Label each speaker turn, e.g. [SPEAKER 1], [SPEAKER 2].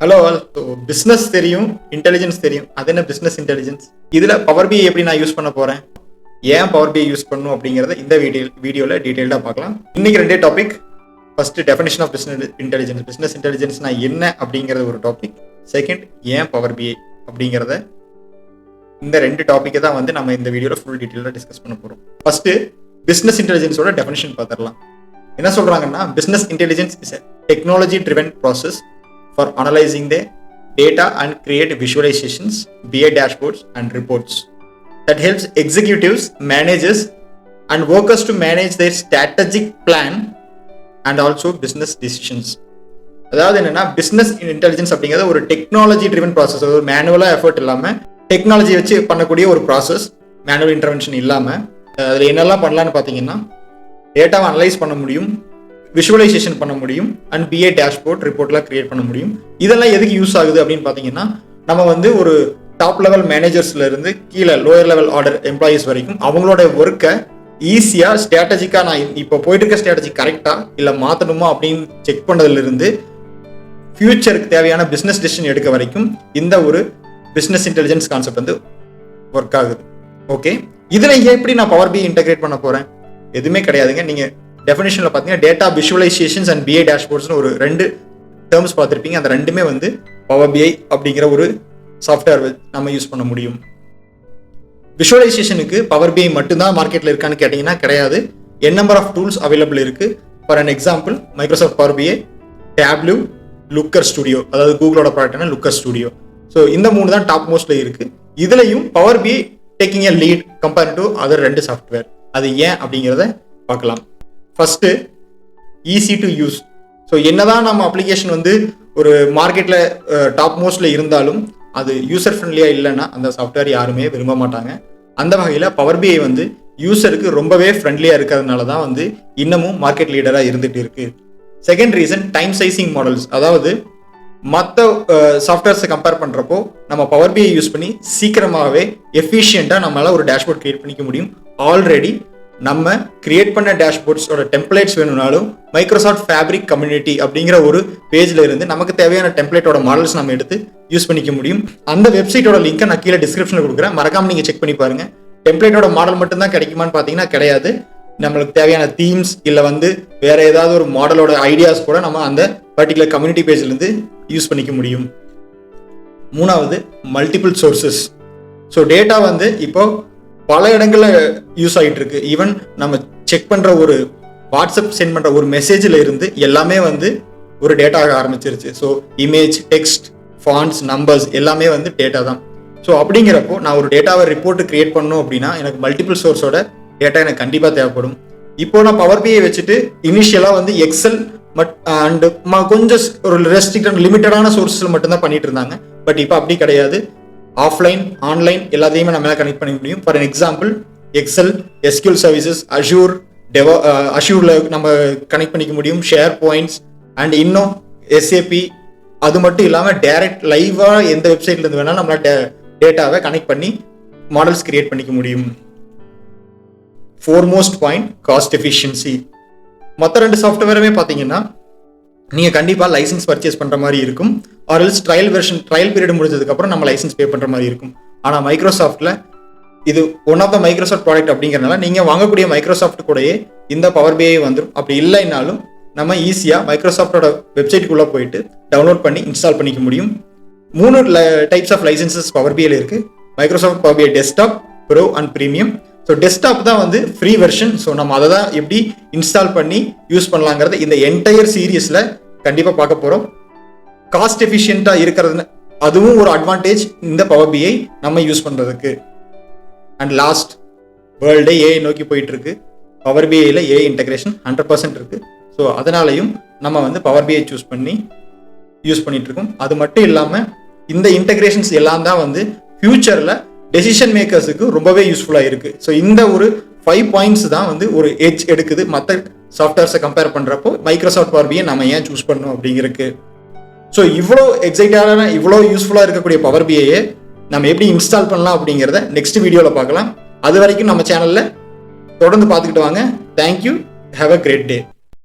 [SPEAKER 1] Hello all. So business தெரியும், intelligence தெரியும். அது என்ன பிஸ்னஸ் இன்டெலிஜென்ஸ்? இதில் பவர் பிஐ எப்படி நான் யூஸ் பண்ண போகிறேன், ஏன் பவர் பிஐ யூஸ் பண்ணணும் அப்படிங்கிறத இந்த வீடியோவில் டீட்டெயில்டாக பார்க்கலாம். இன்னைக்கு ரெண்டே topic. First definition of business intelligence. Business இன்டெலிஜென்ஸ்னா என்ன அப்படிங்கிறது ஒரு டாபிக். செகண்ட், ஏன் பவர் பிஐ அப்படிங்கிறத இந்த ரெண்டு டாப்பிக்கை தான் வந்து நம்ம இந்த வீடியோவில் ஃபுல் டீட்டெயிலாக டிஸ்கஸ் பண்ண போகிறோம். ஃபர்ஸ்ட் பிஸ்னஸ் இன்டெலிஜென்ஸோட டெஃபினிஷன் பார்த்துடலாம். என்ன சொல்கிறாங்கன்னா, business intelligence is a technology driven process for analyzing the data and create visualizations, BI dashboards and reports that helps executives, managers and workers to manage their strategic plan and also business decisions. அதாவது என்னன்னா, business intelligence அப்படிங்கிறது ஒரு technology driven process. ஒரு மேனுவலா effort இல்லாம technology வச்சு பண்ணக்கூடிய ஒரு process, manual intervention இல்லாம. அதில் என்னெல்லாம் பண்ணலான்னு பார்த்தீங்கன்னா, டேட்டாவை அனலைஸ் பண்ண முடியும், விஷுவலைசேஷன் பண்ண முடியும், அண்ட் பிஏ டேஷ்போர்ட் ரிப்போர்ட்லாம் கிரியேட் பண்ண முடியும். இதெல்லாம் எதுக்கு யூஸ் ஆகுது அப்படின்னு பார்த்தீங்கன்னா, நம்ம வந்து ஒரு டாப் லெவல் மேனேஜர்ஸ்ல இருந்து கீழே லோயர் லெவல் ஆர்டர் எம்ப்ளாயீஸ் வரைக்கும் அவங்களோட ஒர்க்கை ஈஸியாக ஸ்ட்ராட்டஜிக்காக நான் இப்போ போயிட்டு இருக்க ஸ்ட்ராட்டஜி கரெக்டாக இல்லை மாற்றணுமா அப்படின்னு செக் பண்ணதுல இருந்து ஃபியூச்சருக்கு தேவையான பிஸ்னஸ் டெசிஷன் எடுக்க வரைக்கும் இந்த ஒரு பிஸ்னஸ் இன்டெலிஜென்ஸ் கான்செப்ட் வந்து ஒர்க் ஆகுது. ஓகே, இதில் எப்படி நான் பவர் பிஐ இன்டெகிரேட் பண்ண போகிறேன்? எதுவுமே கிடையாதுங்க. நீங்கள் டெஃபினிஷனில் பார்த்தீங்கன்னா, டேட்டா விஷுவலைசேஷன்ஸ் அண்ட் பிஐ டேஷ்போர்ட்ஸ்னு ஒரு ரெண்டு டேர்ம்ஸ் பார்த்துருப்பீங்க. அந்த ரெண்டுமே வந்து பவர் பிஐ அப்படிங்கிற ஒரு சாஃப்ட்வேர் நம்ம யூஸ் பண்ண முடியும். விஷுவலைசேஷனுக்கு பவர் பிஐ மட்டும்தான் மார்க்கெட்டில் இருக்கான்னு கேட்டிங்கன்னா கிடையாது. N number of tools available இருக்குது. For an example, Microsoft Power BI, Tableau, Looker Studio, அதாவது கூகுளோட ப்ராடக்டான லுக்கர் ஸ்டுடியோ. ஸோ இந்த மூணு தான் டாப் மோஸ்ட்ல இருக்குது. இதுலையும் Power BI taking a lead compare to other ரெண்டு சாஃப்ட்வேர். அது ஏன் அப்படிங்கிறத பார்க்கலாம். First, easy to use. So என்னதான் நம்ம அப்ளிகேஷன் வந்து ஒரு மார்க்கெட்ல டாப் மோஸ்ட்ல இருந்தாலும் அது யூசர் ஃப்ரெண்ட்லியா இல்லைன்னா அந்த சாஃப்ட்வேர் யாருமே விரும்ப மாட்டாங்க. அந்த வகையில் பவர் பிஐ வந்து யூசருக்கு ரொம்பவே ஃப்ரெண்ட்லியா இருக்கிறதுனால தான் வந்து இன்னமும் மார்க்கெட் லீடரா இருந்துட்டு இருக்கு. Second reason, time sizing models. அதாவது மற்ற சாஃப்ட்வேர்ஸை கம்பேர் பண்றப்போ நம்ம பவர் பிஐ யூஸ் பண்ணி சீக்கிரமாகவே எஃபிஷியண்டாக நம்மளால ஒரு டேஷ்போர்ட் கிரியேட் பண்ணிக்க முடியும். ஆல்ரெடி நம்ம கிரியேட் பண்ண டேஷ்போர்ட்ஸோட டெம்ப்ளேட்ஸ் வேணும்னாலும் மைக்ரோசாஃப்ட் ஃபேப்ரிக் கம்யூனிட்டி அப்படிங்கிற ஒரு பேஜ்ல இருந்து நமக்கு தேவையான டெம்ப்ளேட்டோட மாடல்ஸ் நம்ம எடுத்து யூஸ் பண்ணிக்க முடியும். அந்த வெப்சைட்டோட லிங்கை நான் கீழே டிஸ்கிரிப்ஷனில் கொடுக்குறேன், மறக்காம நீங்க செக் பண்ணி பாருங்க. டெம்ப்ளேட்டோட மாடல் மட்டும்தான் கிடைக்குமான்னு பார்த்தீங்கன்னா கிடையாது. நம்மளுக்கு தேவையான தீம்ஸ் இல்லை வந்து வேற ஏதாவது ஒரு மாடலோட ஐடியாஸ் கூட நம்ம அந்த பர்டிகுலர் கம்யூனிட்டி பேஜ்ல இருந்து யூஸ் பண்ணிக்க முடியும். மூணாவது, மல்டிபிள் சோர்சஸ். ஸோ டேட்டா வந்து இப்போ பல இடங்கள்ல யூஸ் ஆகிட்டு இருக்கு. ஈவன் நம்ம செக் பண்ற ஒரு வாட்ஸ்அப் சென்ட் பண்ற ஒரு மெசேஜ்ல இருந்து எல்லாமே வந்து ஒரு டேட்டா ஆக ஆரம்பிச்சிருச்சு. So image, text, fonts, numbers எல்லாமே வந்து டேட்டா தான். ஸோ அப்படிங்கிறப்போ நான் ஒரு டேட்டாவை ரிப்போர்ட் கிரியேட் பண்ணணும் அப்படின்னா எனக்கு மல்டிபிள் சோர்ஸோட டேட்டா எனக்கு கண்டிப்பாக தேவைப்படும். இப்போ நான் பவர் பிஐ வச்சுட்டு இனிஷியலா வந்து எக்ஸல் அண்ட் கொஞ்சம் ஒரு ரெஸ்ட்ரிக்டட் லிமிட்டடான சோர்ஸில் மட்டும்தான் பண்ணிட்டு இருந்தாங்க. பட் இப்போ அப்படி கிடையாது. ஆஃப்லைன், ஆன்லைன் எல்லாத்தையுமே நம்ம கனெக்ட் பண்ணிக்க முடியும். For example, Excel, SQL services, அஷூர்ல நம்ம கனெக்ட் பண்ணிக்க முடியும், ஷேர் பாயிண்ட்ஸ் அண்ட் இன்னும் எஸ்ஏபி. அது மட்டும் இல்லாமல் டைரக்ட் லைவா எந்த வெப்சைட்ல இருந்து வேணாலும் நம்மளால டேட்டாவை கனெக்ட் பண்ணி மாடல்ஸ் கிரியேட் பண்ணிக்க முடியும். Foremost point, cost efficiency. மற்ற ரெண்டு சாஃப்ட்வேருமே பார்த்தீங்கன்னா நீங்கள் கண்டிப்பாக லைசன்ஸ் பர்ச்சேஸ் பண்ணுற மாதிரி இருக்கும். ஆர் எல்ஸ் ட்ரையல் பீரியட் முடிஞ்சதுக்கப்புறம் நம்ம லைசன்ஸ் பே பண்ணுற மாதிரி இருக்கும். ஆனால் மைக்ரோசாஃப்ட்டில் இது one of the Microsoft product அப்படிங்கிறதுனால நீங்கள் வாங்கக்கூடிய மைக்ரோசாஃப்ட் கூடயே இந்த பவர் பிஐ வந்துடும். அப்படி இல்லைனாலும் நம்ம ஈஸியாக மைக்ரோசாஃப்டோட வெப்சைட்டுக்குள்ளே போயிட்டு டவுன்லோட் பண்ணி இன்ஸ்டால் பண்ணிக்க முடியும். 3 டைப்ஸ் ஆஃப் லைசன்சஸ் பவர் பிஐல இருக்குது. Microsoft Power PI desktop, bro and premium. So desktop தான் வந்து ஃப்ரீ வெர்ஷன். ஸோ நம்ம அதை தான் எப்படி இன்ஸ்டால் பண்ணி யூஸ் பண்ணலாங்கிறத இந்த என்டையர் சீரீஸில் கண்டிப்பாக பார்க்க போகிறோம். காஸ்ட் எஃபிஷியண்டாக இருக்கிறது அதுவும் ஒரு அட்வான்டேஜ் இந்த பவர் பிஐ நம்ம யூஸ் பண்ணுறதுக்கு. அண்ட் லாஸ்ட், வேர்ல்டே ஏஐ நோக்கி போயிட்டு இருக்கு. பவர் பிஐல ஏஐ இன்டெகிரேஷன் 100% இருக்கு. ஸோ அதனாலையும் நம்ம வந்து பவர் பிஐ சூஸ் பண்ணி யூஸ் பண்ணிட்டு இருக்கோம். அது மட்டும் இல்லாமல் இந்த இன்டெகிரேஷன்ஸ் எல்லாம் தான் வந்து ஃபியூச்சரில் டெசிஷன் மேக்கர்ஸுக்கு ரொம்பவே யூஸ்ஃபுல்லாக இருக்குது. ஸோ இந்த ஒரு 5 பாயிண்ட்ஸ் தான் வந்து ஒரு எட்ஜ் எடுக்குது மற்ற சாஃப்ட்வேர்ஸை கம்பேர் பண்ணுறப்போ மைக்ரோசாஃப்ட் பவர் பிஐ நம்ம ஏன் சூஸ் பண்ணணும் அப்படிங்கிறதுக்கு. ஸோ இவ்வளோ எக்ஸைட்டான, இவ்வளோ யூஸ்ஃபுல்லாக இருக்கக்கூடிய பவர் பிஐயை நம்ம எப்படி இன்ஸ்டால் பண்ணலாம் அப்படிங்கிறத நெக்ஸ்ட் வீடியோவில் பார்க்கலாம். அது வரைக்கும் நம்ம சேனலில் தொடர்ந்து பார்த்துக்கிட்டு வாங்க. Thank you. Have a great day.